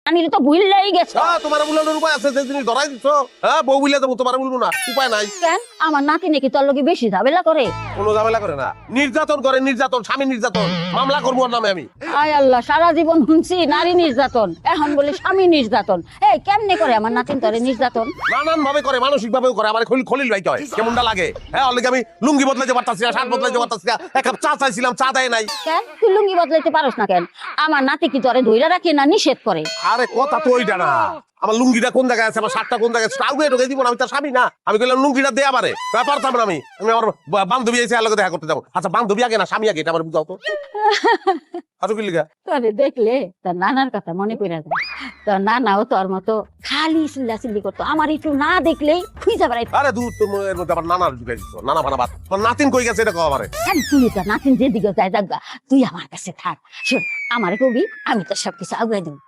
নানির তো ভুললেই গেছো। তোমার বুলানোর উপায় আছে, যে জিনিস ধরাই দিচ্ছ। হ্যাঁ, বউ বুলে দেবো, তোমার বলবো না, উপায় নাই। কেন আমার নাতি নাকি তোর লগে বেশি ঝামেলা করে? কোনো ঝামেলা করে না, নির্যাতন করে, নির্যাতন, স্বামী নির্যাতন, মামলা করবো ওর নামে আমি। আয় আল্লাহ, সারা জীবন শুনছি নারী নির্যাতন, এখন বলে স্বামী নির্যাতন। এই কেমনে করে আমার নাতিন তোরে নির্যাতন? নানান ভাবে করে, মানসিক ভাবেও করে। আমার খলিল ভাই কয় কেমনটা লাগে। হ্যাঁ, অলরেডি আমি লুঙ্গি বদলাইতে পারতাছি না, শার্ট বদলাইতে পারতাছি না, এক কাপ চা চাইছিলাম, চা দেয় নাই। কেন তুই লুঙ্গি বদলাইতে পারস না কেন? আমার নাতি কি তোরে ধইরা রাখে না নিষেধ করে? আরে কথা তো ওইটা না, আমার লুঙ্গিটা কোন জায়গায় আছে, আমার শার্টটা কোন জায়গায় আছে, আগুয়ে ঢুকে দিব না, আমি তার স্বামী না। আমি কইলাম লুঙ্গিটা দে, আমারে পারতাম না। আমি আমার বান্ধবী এসে আলোকে দেখা করতে যাবো। আচ্ছা, বান্ধবী আগে না স্বামী আগে, এটা আমার বুঝাও তো। আচ্ছা, কি লিগা? তোরে দেখলে তোর নানার কথা মনে পড়ে যায়। তোর নানাও তোর মতো খালি চিল্লাচিল্লি করতো, আমার একটু না দেখলেই খুঁজে বেড়াইতো। আরে দূর, তোর এর মধ্যে আবার নানার ঢুকাই দিচ্ছ, নানা ভাড়া বাদ। আমার নাতিন কই গেছে এটা কও আমারে। আরে তুই তোর নাতিন যেদিকে যায় যাক গা, তুই আমার কাছে থাক। শোন, আমার কবি, আমি তোর সবকিছু আগুয়ে দেবো।